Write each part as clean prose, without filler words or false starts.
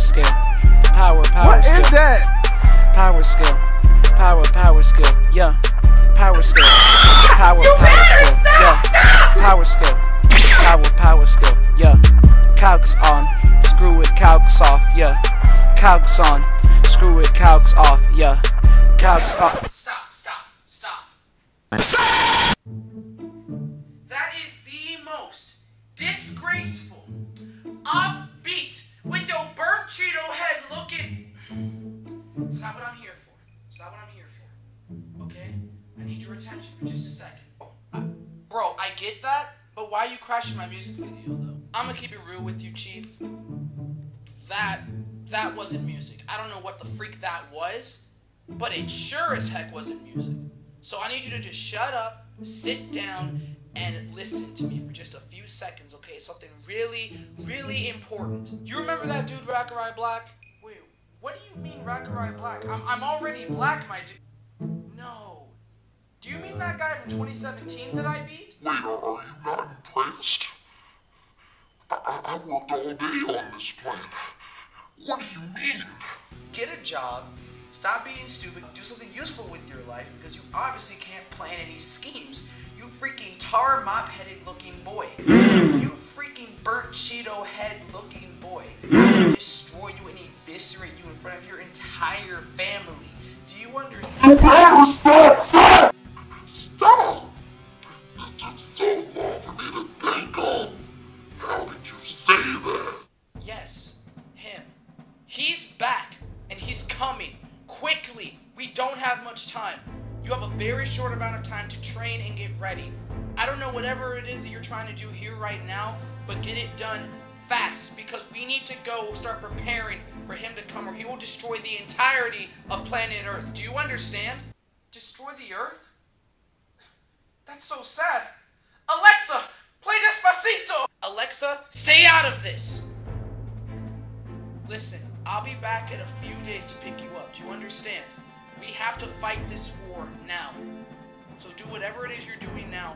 scale. Power What scale. is that? Power scale. Power scale. Yeah. Power scale. Power scale. Yeah. Power scale. Power scale. Yeah. Calcs on. Screw it, calcs off. Yeah. Calcs on. Screw it, calcs off. Yeah. Calcs off. Stop. That is the most disgraceful, offbeat, with your burnt Cheeto head looking. It's not what I'm here for. It's not what I'm here for. Okay? I need your attention for just a second. Bro, I get that, but why are you crashing my music video though? I'm gonna keep it real with you, Chief. That wasn't music. I don't know what the freak that was, but it sure as heck wasn't music. So I need you to just shut up, sit down, and listen to me for just a few seconds, okay? Something really, really important. You remember that dude, Rackarai Black? Wait, what do you mean Rackarai Black? I'm already black, my dude. No. Do you mean that guy from 2017 that I beat? Wait, are you not impressed? I worked all day on this plan. What do you mean? Get a job, stop being stupid, do something useful with your life, because you obviously can't plan any schemes. You freaking tar mop-headed looking boy. You freaking burnt Cheeto head looking boy. I'll destroy you and eviscerate you in front of your entire family. Do you understand? Stop! Stop! This took so long for me to think of. How did you say that? Yes, him. He's back, and he's coming. Quickly! We don't have much time. You have a very short amount of time to train and get ready. I don't know whatever it is that you're trying to do here right now, but get it done fast, because we need to go start preparing for him to come, or he will destroy the entirety of planet Earth. Do you understand? Destroy the Earth? That's so sad. Alexa, play Despacito! Alexa, stay out of this! Listen, I'll be back in a few days to pick you up. Do you understand? We have to fight this war now. So do whatever it is you're doing now,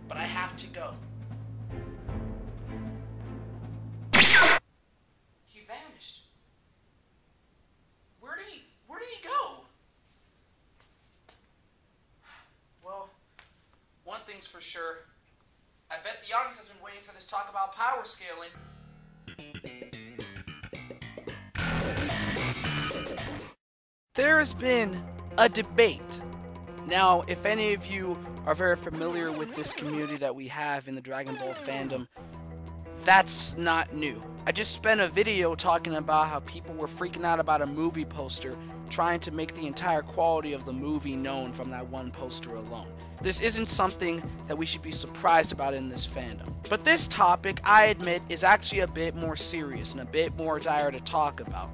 but I have to go. He vanished. Where did he go? Well, one thing's for sure. I bet the audience has been waiting for this talk about power scaling. There has been a debate. Now, if any of you are very familiar with this community that we have in the Dragon Ball fandom, that's not new. I just spent a video talking about how people were freaking out about a movie poster, trying to make the entire quality of the movie known from that one poster alone. This isn't something that we should be surprised about in this fandom. But this topic, I admit, is actually a bit more serious and a bit more dire to talk about.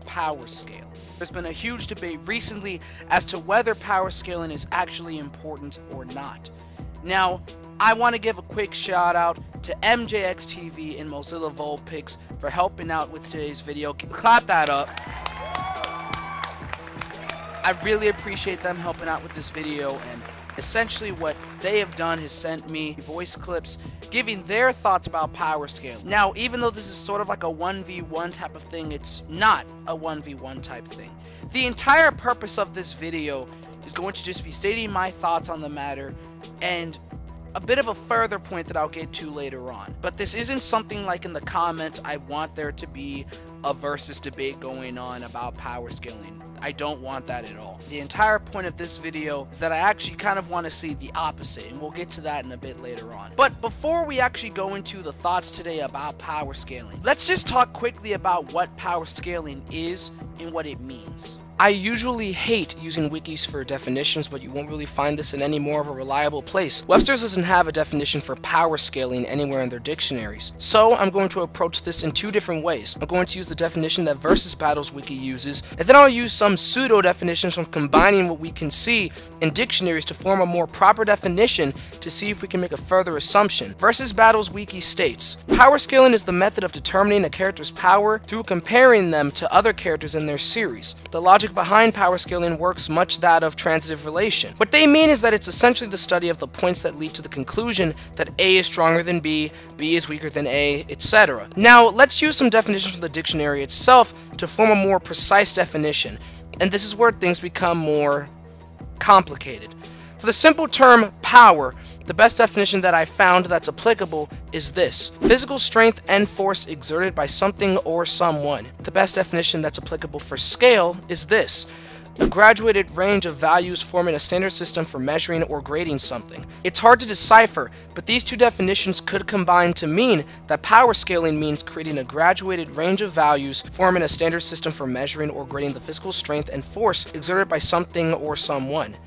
Power scale. There's been a huge debate recently as to whether power scaling is actually important or not. Now, I want to give a quick shout out to MJxTV and MozillaVulpix for helping out with today's video. Clap that up. I really appreciate them helping out with this video, and essentially what they have done is sent me voice clips giving their thoughts about power scale. Now, even though this is sort of like a 1v1 type of thing, it's not a 1v1 type thing. The entire purpose of this video is going to just be stating my thoughts on the matter and a bit of a further point that I'll get to later on. But this isn't something like in the comments I want there to be a versus debate going on about power scaling. I don't want that at all. The entire point of this video is that I actually kind of want to see the opposite, and we'll get to that in a bit later on. But before we actually go into the thoughts today about power scaling, let's just talk quickly about what power scaling is and what it means. I usually hate using wikis for definitions, but you won't really find this in any more of a reliable place. Webster's doesn't have a definition for power scaling anywhere in their dictionaries. So I'm going to approach this in two different ways. I'm going to use the definition that Versus Battles wiki uses, and then I'll use some pseudo definitions from combining what we can see in dictionaries to form a more proper definition to see if we can make a further assumption. Versus Battles wiki states, power scaling is the method of determining a character's power through comparing them to other characters in their series. The logic logic behind power scaling works much that of transitive relation. What they mean is that it's essentially the study of the points that lead to the conclusion that A is stronger than B is weaker than A, etc. Now, let's use some definitions from the dictionary itself to form a more precise definition, and this is where things become more complicated. For the simple term power, the best definition that I found that's applicable is this: physical strength and force exerted by something or someone. The best definition that's applicable for scale is this: a graduated range of values forming a standard system for measuring or grading something. It's hard to decipher, but these two definitions could combine to mean that power scaling means creating a graduated range of values forming a standard system for measuring or grading the physical strength and force exerted by something or someone.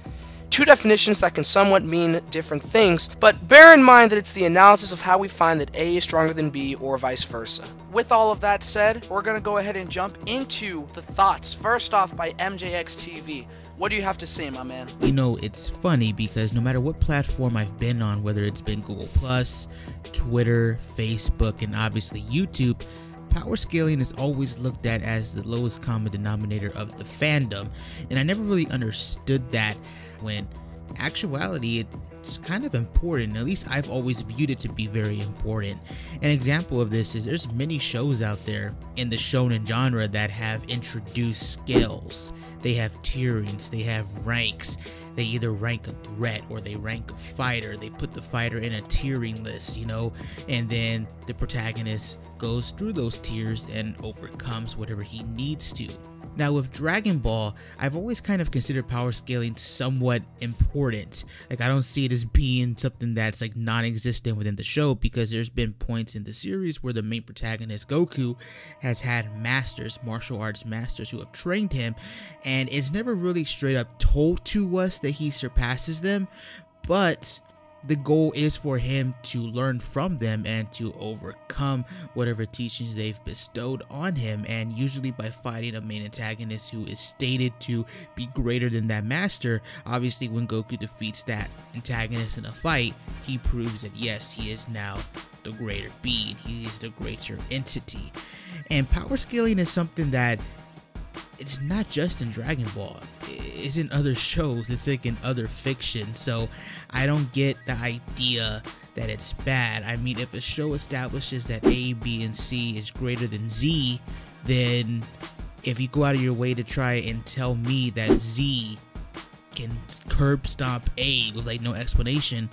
Two definitions that can somewhat mean different things, but bear in mind that it's the analysis of how we find that A is stronger than B or vice versa. With all of that said, we're going to go ahead and jump into the thoughts. First off, by MJxTV. What do you have to say, my man? You know, it's funny because no matter what platform I've been on, whether it's been Google+, Twitter, Facebook, and obviously YouTube, power scaling is always looked at as the lowest common denominator of the fandom, and I never really understood that, when actuality it's kind of important. At least I've always viewed it to be very important. An example of this is there's many shows out there in the shonen genre that have introduced scales. They have tierings, they have ranks. They either rank a threat or they rank a fighter. They put the fighter in a tiering list, you know, and then the protagonist goes through those tiers and overcomes whatever he needs to. Now with Dragon Ball, I've always kind of considered power scaling somewhat important. Like, I don't see it as being something that's like non-existent within the show, because there's been points in the series where the main protagonist Goku has had masters, martial arts masters, who have trained him, and it's never really straight up told to us that he surpasses them, but the goal is for him to learn from them and to overcome whatever teachings they've bestowed on him, and usually by fighting a main antagonist who is stated to be greater than that master. Obviously, when Goku defeats that antagonist in a fight, he proves that yes, he is now the greater being, he is the greater entity. And power scaling is something that it's not just in Dragon Ball, it's in other shows, it's like in other fiction, so I don't get the idea that it's bad. I mean, if a show establishes that A, B, and C is greater than Z, then if you go out of your way to try and tell me that Z can curb stomp A with like no explanation,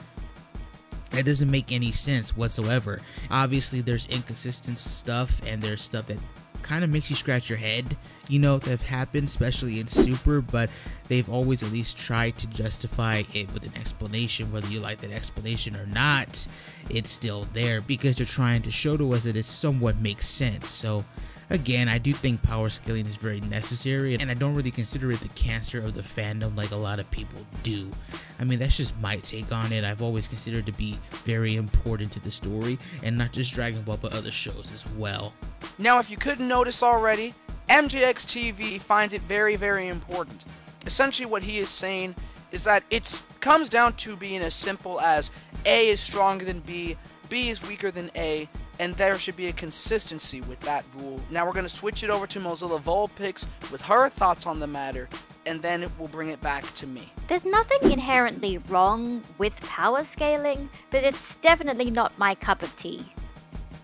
that doesn't make any sense whatsoever. Obviously, there's inconsistent stuff, and there's stuff that kind of makes you scratch your head, you know, that have happened, especially in Super, but they've always at least tried to justify it with an explanation. Whether you like that explanation or not, it's still there because they're trying to show to us that it somewhat makes sense. So again, I do think power scaling is very necessary, and I don't really consider it the cancer of the fandom like a lot of people do. I mean, that's just my take on it. I've always considered it to be very important to the story, and not just Dragon Ball, but other shows as well. Now, if you couldn't notice already, MJxTV finds it very, very important. Essentially, what he is saying is that it comes down to being as simple as A is stronger than B is weaker than A, and there should be a consistency with that rule. Now we're going to switch it over to MozillaVulpix with her thoughts on the matter, and then we'll bring it back to me. There's nothing inherently wrong with power scaling, but it's definitely not my cup of tea.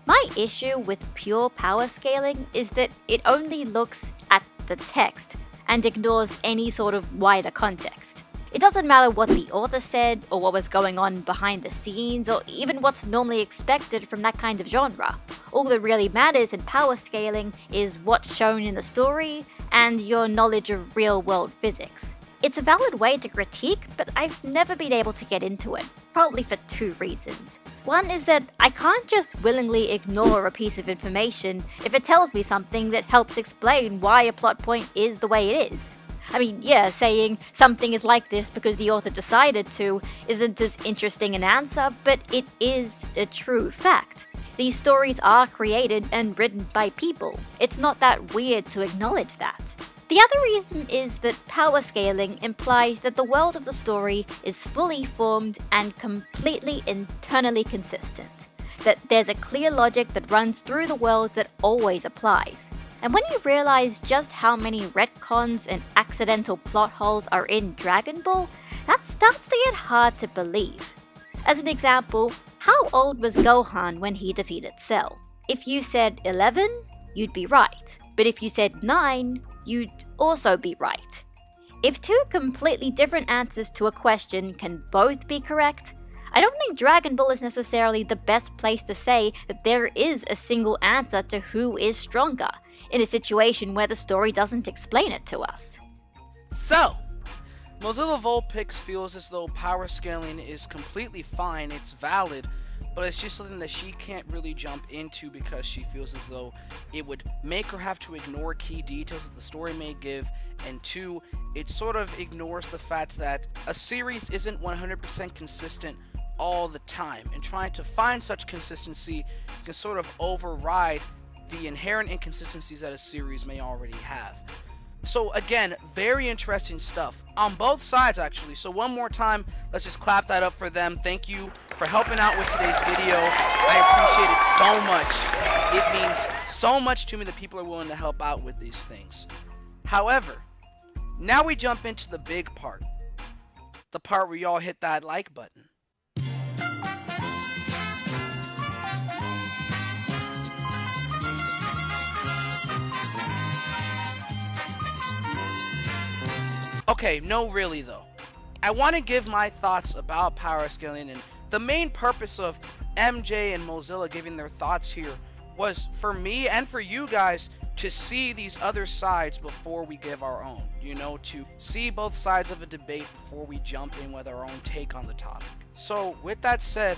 My issue with pure power scaling is that it only looks at the text and ignores any sort of wider context. It doesn't matter what the author said, or what was going on behind the scenes, or even what's normally expected from that kind of genre. All that really matters in power scaling is what's shown in the story, and your knowledge of real-world physics. It's a valid way to critique, but I've never been able to get into it, probably for two reasons. One is that I can't just willingly ignore a piece of information if it tells me something that helps explain why a plot point is the way it is. I mean, yeah, saying something is like this because the author decided to isn't as interesting an answer, but it is a true fact. These stories are created and written by people. It's not that weird to acknowledge that. The other reason is that power scaling implies that the world of the story is fully formed and completely internally consistent. That there's a clear logic that runs through the world that always applies. And when you realize just how many retcons and accidental plot holes are in Dragon Ball, that starts to get hard to believe. As an example, how old was Gohan when he defeated Cell? If you said 11, you'd be right. But if you said 9, you'd also be right. If two completely different answers to a question can both be correct, I don't think Dragon Ball is necessarily the best place to say that there is a single answer to who is stronger, in a situation where the story doesn't explain it to us. So, MozillaVulpix feels as though power scaling is completely fine, it's valid, but it's just something that she can't really jump into because she feels as though it would make her have to ignore key details that the story may give, and 2, it sort of ignores the fact that a series isn't 100% consistent all the time, and trying to find such consistency can sort of override the inherent inconsistencies that a series may already have. So again, very interesting stuff on both sides actually. So one more time, let's just clap that up for them. Thank you for helping out with today's video. I appreciate it so much. It means so much to me that people are willing to help out with these things. However, now we jump into the big part. The part where y'all hit that like button. Okay, no really though. I want to give my thoughts about power scaling, and the main purpose of MJ and Mozilla giving their thoughts here was for me and for you guys to see these other sides before we give our own. You know, to see both sides of a debate before we jump in with our own take on the topic. So with that said,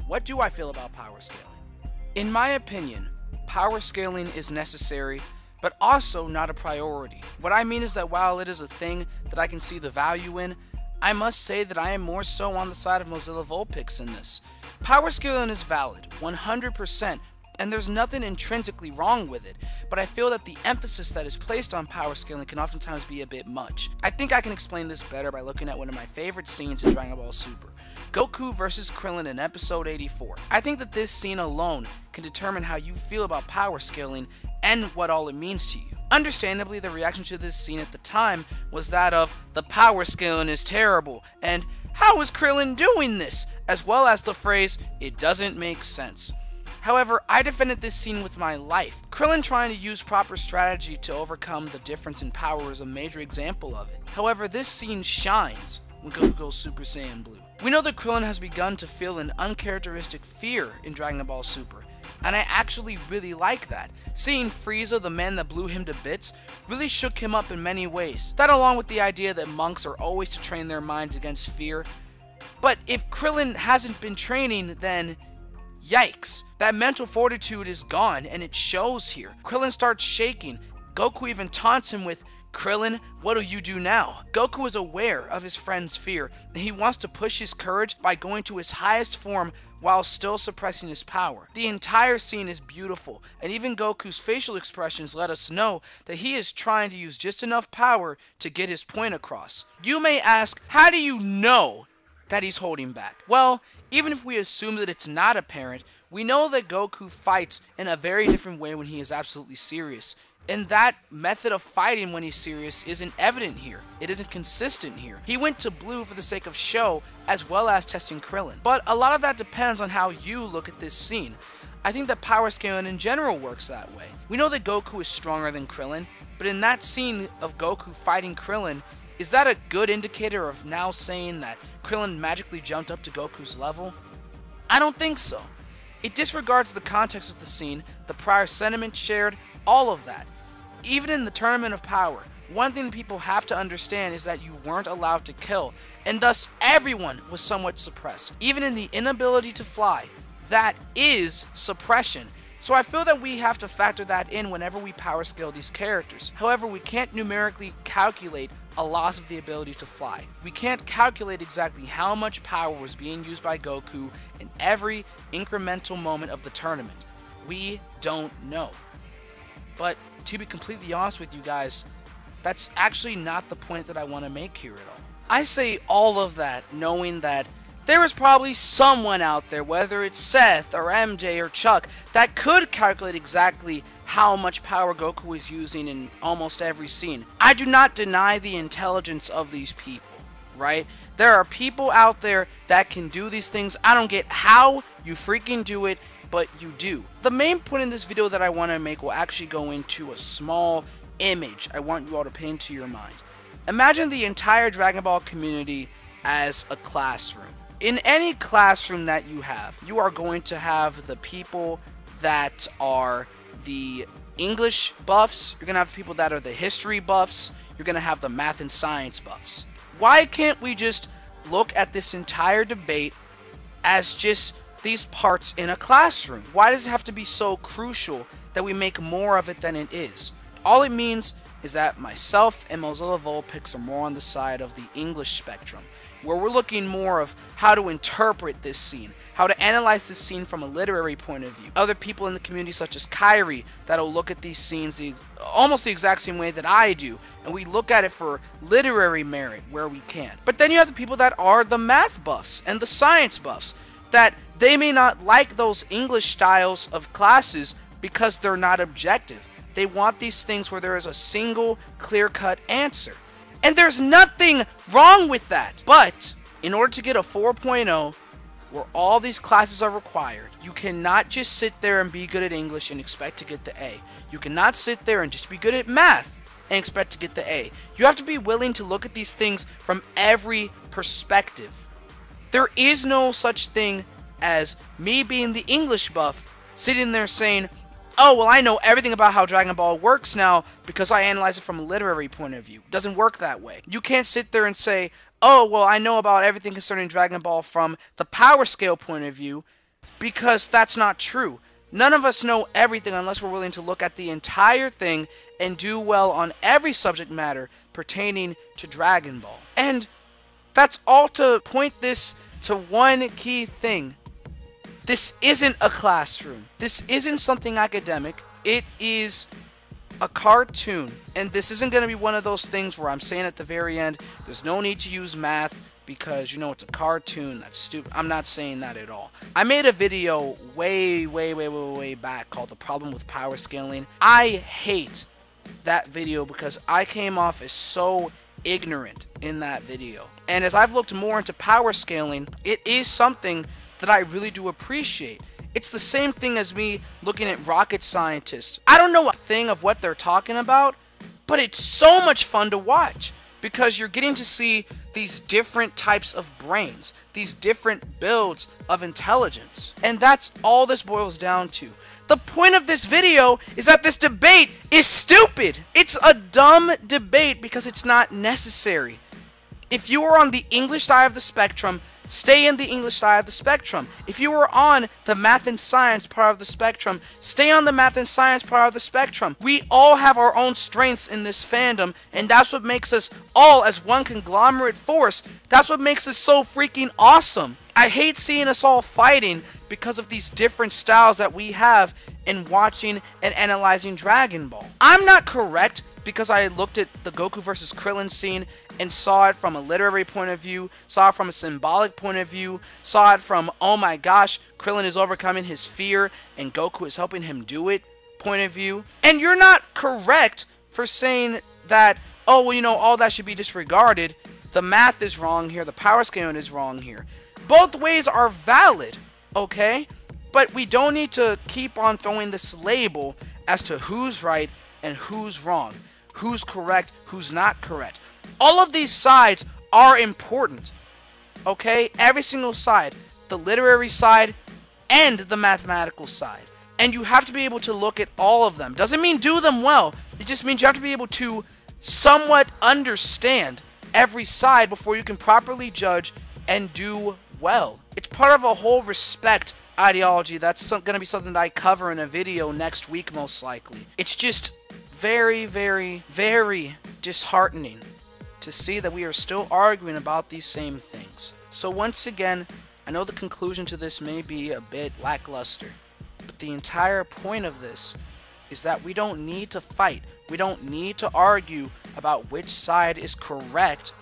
what do I feel about power scaling? In my opinion, power scaling is necessary, but also not a priority. What I mean is that while it is a thing that I can see the value in, I must say that I am more so on the side of MozillaVulpix in this. Power scaling is valid, 100%, and there's nothing intrinsically wrong with it, but I feel that the emphasis that is placed on power scaling can oftentimes be a bit much. I think I can explain this better by looking at one of my favorite scenes in Dragon Ball Super, Goku vs. Krillin in episode 84. I think that this scene alone can determine how you feel about power scaling and what all it means to you. Understandably, the reaction to this scene at the time was that of, the power scaling is terrible, and how is Krillin doing this? As well as the phrase, it doesn't make sense. However, I defended this scene with my life. Krillin trying to use proper strategy to overcome the difference in power is a major example of it. However, this scene shines when Goku goes Super Saiyan Blue. We know that Krillin has begun to feel an uncharacteristic fear in Dragon Ball Super, and I actually really like that. Seeing Frieza, the man that blew him to bits, really shook him up in many ways. That along with the idea that monks are always to train their minds against fear. But if Krillin hasn't been training, then yikes. That mental fortitude is gone, and it shows here. Krillin starts shaking. Goku even taunts him with, Krillin, what'll you do now? Goku is aware of his friend's fear, and he wants to push his courage by going to his highest form while still suppressing his power. The entire scene is beautiful, and even Goku's facial expressions let us know that he is trying to use just enough power to get his point across. You may ask, how do you know that he's holding back? Well, even if we assume that it's not apparent, we know that Goku fights in a very different way when he is absolutely serious. And that method of fighting when he's serious isn't evident here. It isn't consistent here. He went to blue for the sake of show, as well as testing Krillin. But a lot of that depends on how you look at this scene. I think that power scaling in general works that way. We know that Goku is stronger than Krillin, but in that scene of Goku fighting Krillin, is that a good indicator of now saying that Krillin magically jumped up to Goku's level? I don't think so. It disregards the context of the scene, the prior sentiment shared, all of that. Even in the Tournament of Power, one thing that people have to understand is that you weren't allowed to kill, and thus everyone was somewhat suppressed. Even in the inability to fly, that is suppression. So I feel that we have to factor that in whenever we power scale these characters. However, we can't numerically calculate a loss of the ability to fly. We can't calculate exactly how much power was being used by Goku in every incremental moment of the tournament. We don't know. But to be completely honest with you guys, that's actually not the point that I want to make here at all. I say all of that knowing that there is probably someone out there, whether it's Seth or MJ or Chuck, that could calculate exactly how much power Goku is using in almost every scene. I do not deny the intelligence of these people, right? There are people out there that can do these things. I don't get how you freaking do it, but you do. The main point in this video that I want to make will actually go into a small image I want you all to put into your mind. Imagine the entire Dragon Ball community as a classroom. In any classroom that you have, you are going to have the people that are the English buffs, you're going to have people that are the history buffs, you're going to have the math and science buffs. Why can't we just look at this entire debate as just these parts in a classroom? Why does it have to be so crucial that we make more of it than it is? All it means is that myself and MozillaVulpix are more on the side of the English spectrum, where we're looking more of how to interpret this scene, how to analyze this scene from a literary point of view. Other people in the community such as Kyrie that'll look at these scenes almost the exact same way that I do, and we look at it for literary merit where we can. But then you have the people that are the math buffs and the science buffs, that they may not like those English styles of classes because they're not objective. They want these things where there is a single clear-cut answer. And there's nothing wrong with that. But in order to get a 4.0, where all these classes are required, you cannot just sit there and be good at English and expect to get the A. You cannot sit there and just be good at math and expect to get the A. You have to be willing to look at these things from every perspective. There is no such thing as me being the English buff sitting there saying, oh, well, I know everything about how Dragon Ball works now because I analyze it from a literary point of view. It doesn't work that way. You can't sit there and say, oh, well, I know about everything concerning Dragon Ball from the power scale point of view, because that's not true. None of us know everything unless we're willing to look at the entire thing and do well on every subject matter pertaining to Dragon Ball. And that's all to point this to one key thing. This isn't a classroom. This isn't something academic. It is a cartoon. And this isn't going to be one of those things where I'm saying at the very end, there's no need to use math because, you know, it's a cartoon. That's stupid. I'm not saying that at all. I made a video way back called The Problem with Power Scaling. I hate that video because I came off as so ignorant in that video. And as I've looked more into power scaling, it is something that I really do appreciate. It's the same thing as me looking at rocket scientists. I don't know a thing of what they're talking about, but it's so much fun to watch because you're getting to see these different types of brains, these different builds of intelligence. And that's all this boils down to. The point of this video is that this debate is stupid. It's a dumb debate because it's not necessary. If you are on the English side of the spectrum, stay in the English side of the spectrum. If you are on the math and science part of the spectrum, stay on the math and science part of the spectrum. We all have our own strengths in this fandom, and that's what makes us all as one conglomerate force. That's what makes us so freaking awesome. I hate seeing us all fighting because of these different styles that we have in watching and analyzing Dragon Ball. I'm not correct because I looked at the Goku versus Krillin scene and saw it from a literary point of view, saw it from a symbolic point of view, saw it from, oh my gosh, Krillin is overcoming his fear and Goku is helping him do it point of view. And you're not correct for saying that, oh, well, you know, all that should be disregarded. The math is wrong here, the power scaling is wrong here. Both ways are valid, okay? But we don't need to keep on throwing this label as to who's right and who's wrong, who's correct, who's not correct. All of these sides are important, okay? Every single side, the literary side and the mathematical side. And you have to be able to look at all of them. Doesn't mean do them well. It just means you have to be able to somewhat understand every side before you can properly judge and do well. It's part of a whole respect ideology. That's going to be something that I cover in a video next week most likely. It's just very disheartening to see that we are still arguing about these same things. So once again, I know the conclusion to this may be a bit lackluster, but the entire point of this is that we don't need to fight. We don't need to argue about which side is correct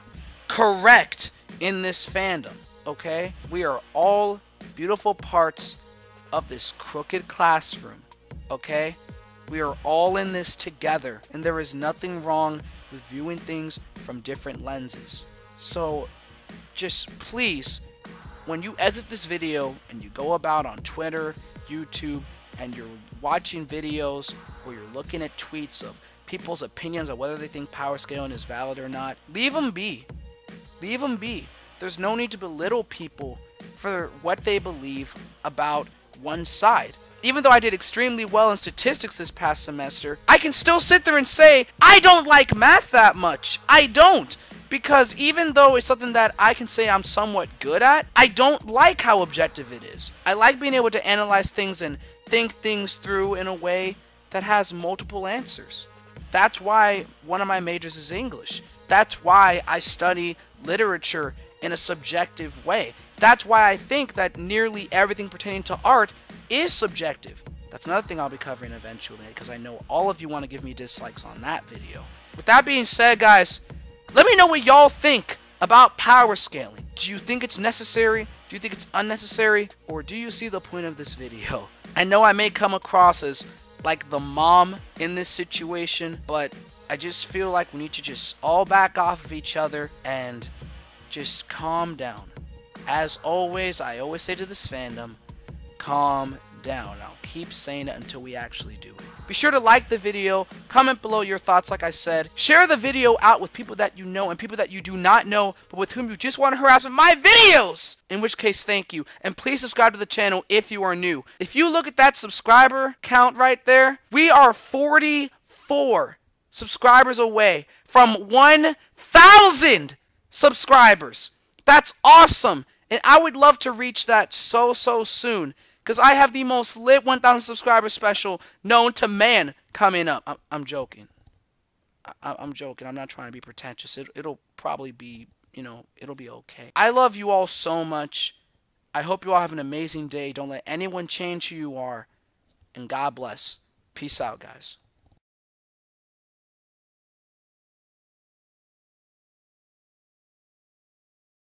in this fandom, okay? We are all beautiful parts of this crooked classroom, okay? We are all in this together, and there is nothing wrong with viewing things from different lenses. So just please, when you edit this video and you go about on Twitter, YouTube, and you're watching videos or you're looking at tweets of people's opinions on whether they think power scaling is valid or not, leave them be. Leave them be. There's no need to belittle people for what they believe about one side. Even though I did extremely well in statistics this past semester, I can still sit there and say, I don't like math that much. I don't. Because even though it's something that I can say I'm somewhat good at, I don't like how objective it is. I like being able to analyze things and think things through in a way that has multiple answers. That's why one of my majors is English. That's why I study literature in a subjective way. That's why I think that nearly everything pertaining to art is subjective. That's another thing I'll be covering eventually, because I know all of you want to give me dislikes on that video. With that being said, guys, let me know what y'all think about power scaling. Do you think it's necessary? Do you think it's unnecessary? Or do you see the point of this video? I know I may come across as like the mom in this situation, but I just feel like we need to just all back off of each other and just calm down. As always, I always say to this fandom, calm down. I'll keep saying it until we actually do it. Be sure to like the video, comment below your thoughts like I said, share the video out with people that you know and people that you do not know, but with whom you just want to harass with my videos! In which case, thank you. And please subscribe to the channel if you are new. If you look at that subscriber count right there, we are 44 subscribers away from 1,000 subscribers. That's awesome. And I would love to reach that so soon, because I have the most lit 1,000 subscriber special known to man coming up. I'm joking. I'm joking. I'm not trying to be pretentious. It'll probably be, you know, it'll be okay. I love you all so much. I hope you all have an amazing day. Don't let anyone change who you are. And God bless. Peace out, guys.